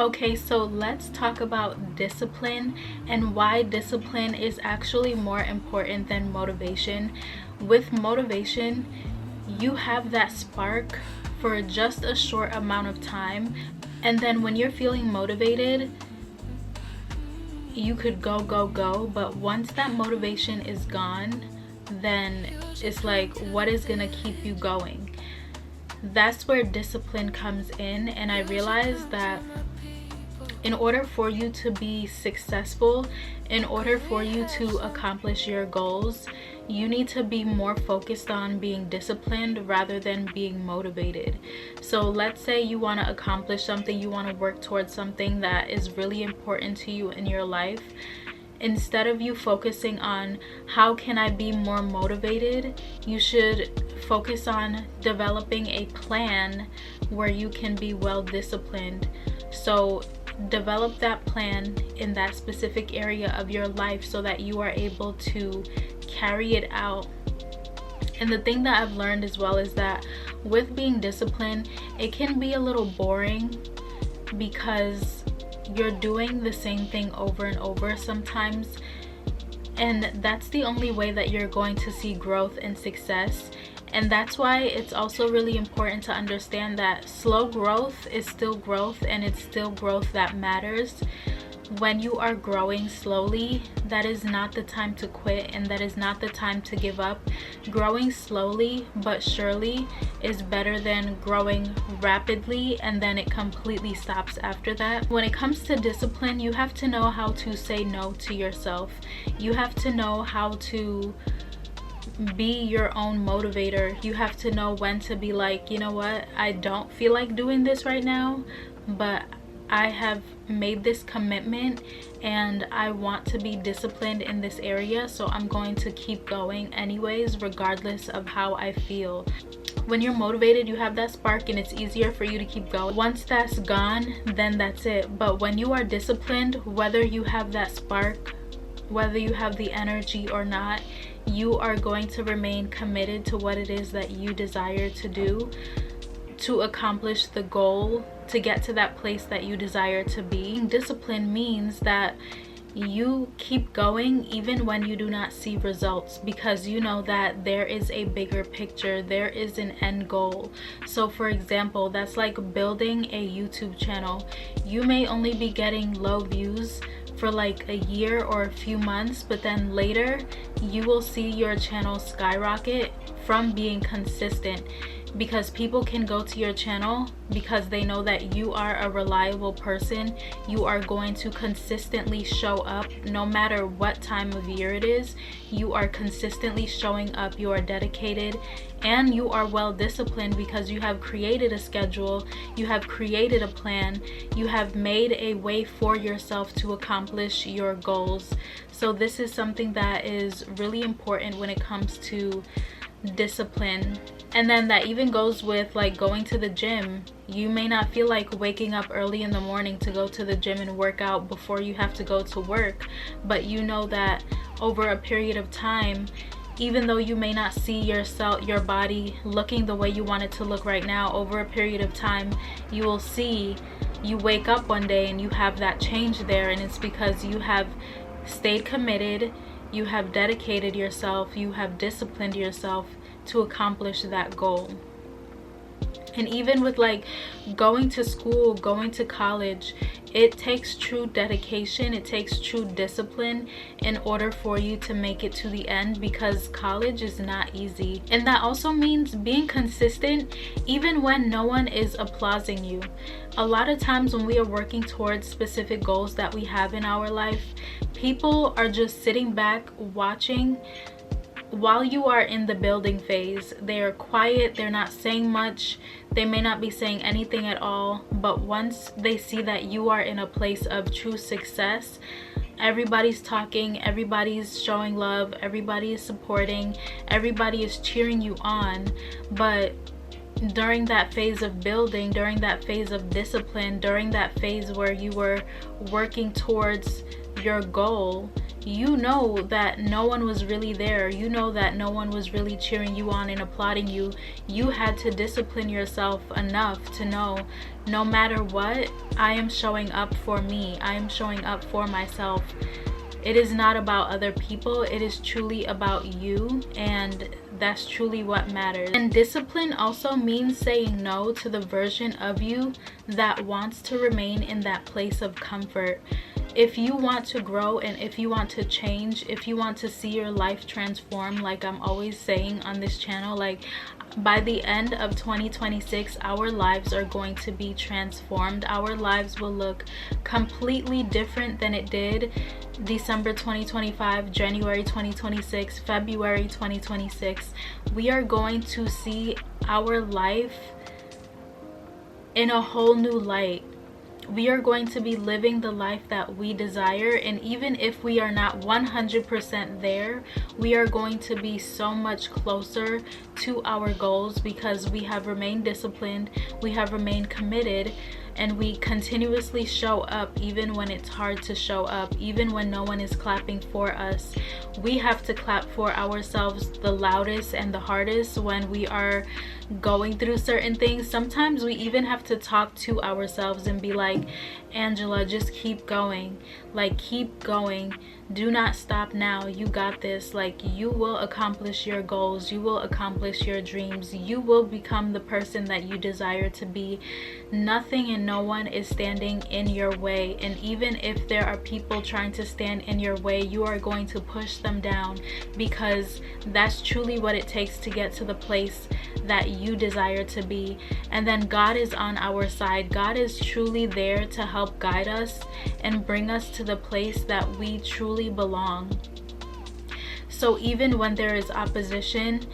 Okay, so let's talk about discipline and why discipline is actually more important than motivation. With motivation, you have that spark for just a short amount of time, and then when you're feeling motivated, you could go, but once that motivation is gone, then it's like, what is gonna keep you going? That's where discipline comes in, and I realized that in order for you to be successful, in order for you to accomplish your goals, you need to be more focused on being disciplined rather than being motivated. So let's say you want to accomplish something, you want to work towards something that is really important to you in your life. Instead of you focusing on how can I be more motivated, you should focus on developing a plan where you can be well disciplined. So develop that plan in that specific area of your life so that you are able to carry it out. And the thing that I've learned as well is that with being disciplined, it can be a little boring because you're doing the same thing over and over sometimes, and that's the only way that you're going to see growth and success. And that's why it's also really important to understand that slow growth is still growth, and it's still growth that matters. When you are growing slowly, that is not the time to quit, and that is not the time to give up. Growing slowly but surely is better than growing rapidly and then it completely stops after that. When it comes to discipline, you have to know how to say no to yourself. You have to know how to be your own motivator. You have to know when to be like, you know what, I don't feel like doing this right now, but I have made this commitment and I want to be disciplined in this area, so I'm going to keep going anyways, regardless of how I feel. When you're motivated, you have that spark and it's easier for you to keep going. Once that's gone, then that's it. But when you are disciplined, whether you have that spark, whether you have the energy or not, you are going to remain committed to what it is that you desire to do to accomplish the goal, to get to that place that you desire to be. Discipline means that you keep going even when you do not see results, because you know that there is a bigger picture, there is an end goal. So for example, that's like building a YouTube channel. You may only be getting low views for like a year or a few months, but then later you will see your channel skyrocket from being consistent, because people can go to your channel because they know that you are a reliable person. You are going to consistently show up no matter what time of year it is. You are consistently showing up, you are dedicated, and you are well disciplined because you have created a schedule, you have created a plan, you have made a way for yourself to accomplish your goals. So this is something that is really important when it comes to discipline. And then that even goes with like going to the gym. You may not feel like waking up early in the morning to go to the gym and work out before you have to go to work, but you know that over a period of time, even though you may not see your body looking the way you want it to look right now, over a period of time you will see, you wake up one day and you have that change there, and it's because you have stayed committed, you have dedicated yourself, you have disciplined yourself to accomplish that goal. And even with like going to school, going to college, it takes true dedication, it takes true discipline in order for you to make it to the end, because college is not easy. And that also means being consistent even when no one is applauding you. A lot of times when we are working towards specific goals that we have in our life, people are just sitting back watching while you are in the building phase. They are quiet, they're not saying much, they may not be saying anything at all, but once they see that you are in a place of true success, everybody's talking, everybody's showing love, everybody is supporting, everybody is cheering you on. But during that phase of building, during that phase of discipline, during that phase where you were working towards your goal, you know that no one was really there. You know that no one was really cheering you on and applauding you. You had to discipline yourself enough to know, no matter what, I am showing up for me. I am showing up for myself. It is not about other people. It is truly about you, and that's truly what matters. And discipline also means saying no to the version of you that wants to remain in that place of comfort. If you want to grow, and if you want to change, if you want to see your life transform, like I'm always saying on this channel, like by the end of 2026, our lives are going to be transformed. Our lives will look completely different than it did December 2025, January 2026, February 2026. We are going to see our life in a whole new light. We are going to be living the life that we desire, and even if we are not 100% there, we are going to be so much closer to our goals because we have remained disciplined, we have remained committed, and we continuously show up even when it's hard to show up, even when no one is clapping for us. We have to clap for ourselves the loudest and the hardest when we are going through certain things. Sometimes we even have to talk to ourselves and be like, Angela, just keep going. Like, keep going. Do not stop now. You got this. Like, you will accomplish your goals. You will accomplish your dreams. You will become the person that you desire to be. Nothing and no one is standing in your way. And even if there are people trying to stand in your way, you are going to push them down, because that's truly what it takes to get to the place that you desire to be. And then God is on our side. God is truly there to help guide us and bring us to the place that we truly belong. So even when there is opposition,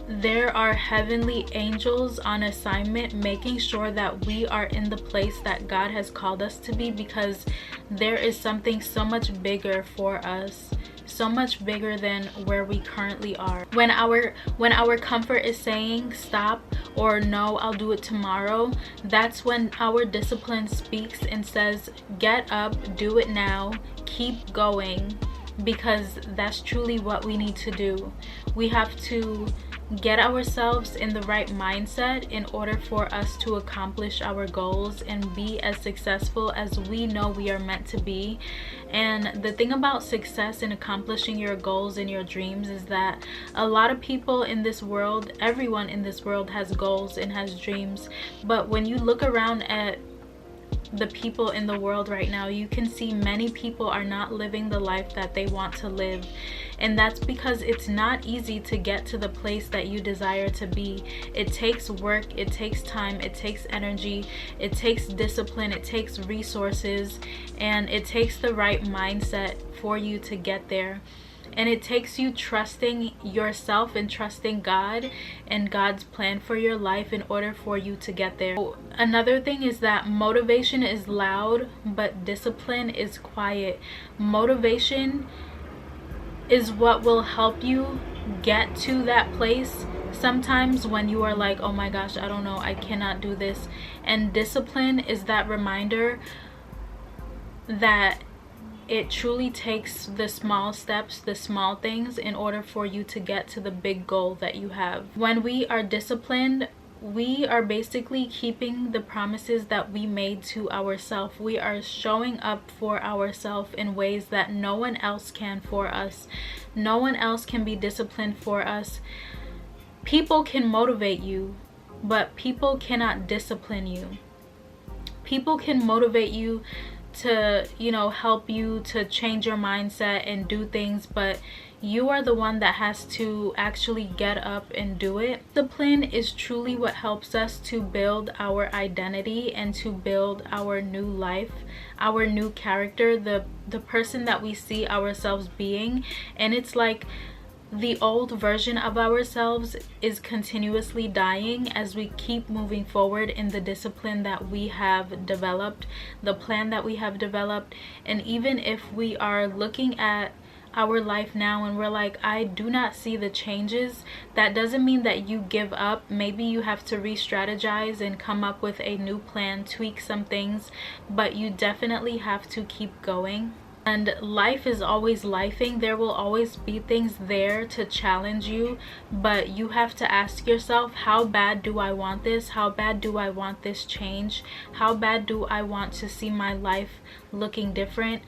there are heavenly angels on assignment making sure that we are in the place that God has called us to be, because there is something so much bigger for us, so much bigger than where we currently are. When our comfort is saying stop or no, I'll do it tomorrow, that's when our discipline speaks and says, get up, do it now, keep going, because that's truly what we need to do. We have to get ourselves in the right mindset in order for us to accomplish our goals and be as successful as we know we are meant to be. And the thing about success in accomplishing your goals and your dreams is that a lot of people in this world, everyone in this world has goals and has dreams, but when you look around at the people in the world right now, you can see many people are not living the life that they want to live. And that's because it's not easy to get to the place that you desire to be. It takes work, it takes time, it takes energy, it takes discipline, it takes resources, and it takes the right mindset for you to get there. And it takes you trusting yourself and trusting God and God's plan for your life in order for you to get there. Another thing is that motivation is loud, but discipline is quiet. Motivation is what will help you get to that place sometimes when you are like, oh my gosh, I don't know, I cannot do this. And discipline is that reminder that it truly takes the small steps, the small things, in order for you to get to the big goal that you have. When we are disciplined, we are basically keeping the promises that we made to ourselves. We are showing up for ourselves in ways that no one else can for us. No one else can be disciplined for us. People can motivate you, but people cannot discipline you. People can motivate you to, help you to change your mindset and do things, but you are the one that has to actually get up and do it. Discipline is truly what helps us to build our identity and to build our new life, our new character, the person that we see ourselves being. And it's like the old version of ourselves is continuously dying as we keep moving forward in the discipline that we have developed, the plan that we have developed. And even if we are looking at our life now and we're like, I do not see the changes, that doesn't mean that you give up. Maybe you have to re-strategize and come up with a new plan, tweak some things, but you definitely have to keep going. And life is always lifing. There will always be things there to challenge you, but you have to ask yourself, how bad do I want this? How bad do I want this change? How bad do I want to see my life looking different?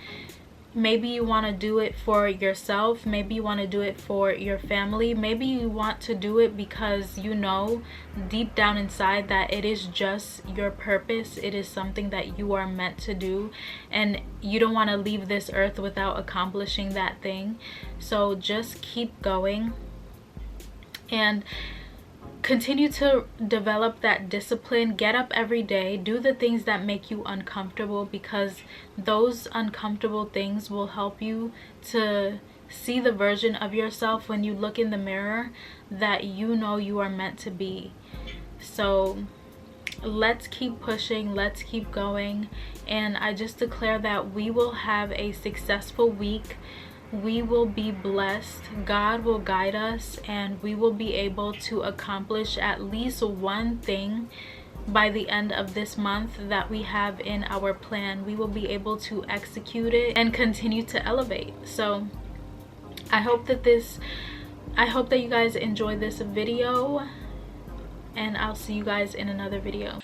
Maybe you want to do it for yourself. Maybe you want to do it for your family. Maybe you want to do it because you know deep down inside that it is just your purpose. It is something that you are meant to do, and you don't want to leave this earth without accomplishing that thing. So just keep going and continue to develop that discipline. Get up every day, do the things that make you uncomfortable, because those uncomfortable things will help you to see the version of yourself when you look in the mirror that you know you are meant to be. So let's keep pushing, let's keep going, and I just declare that we will have a successful week. We will be blessed, God will guide us, and we will be able to accomplish at least one thing by the end of this month that we have in our plan. We will be able to execute it and continue to elevate. So I hope that you guys enjoy this video, and I'll see you guys in another video.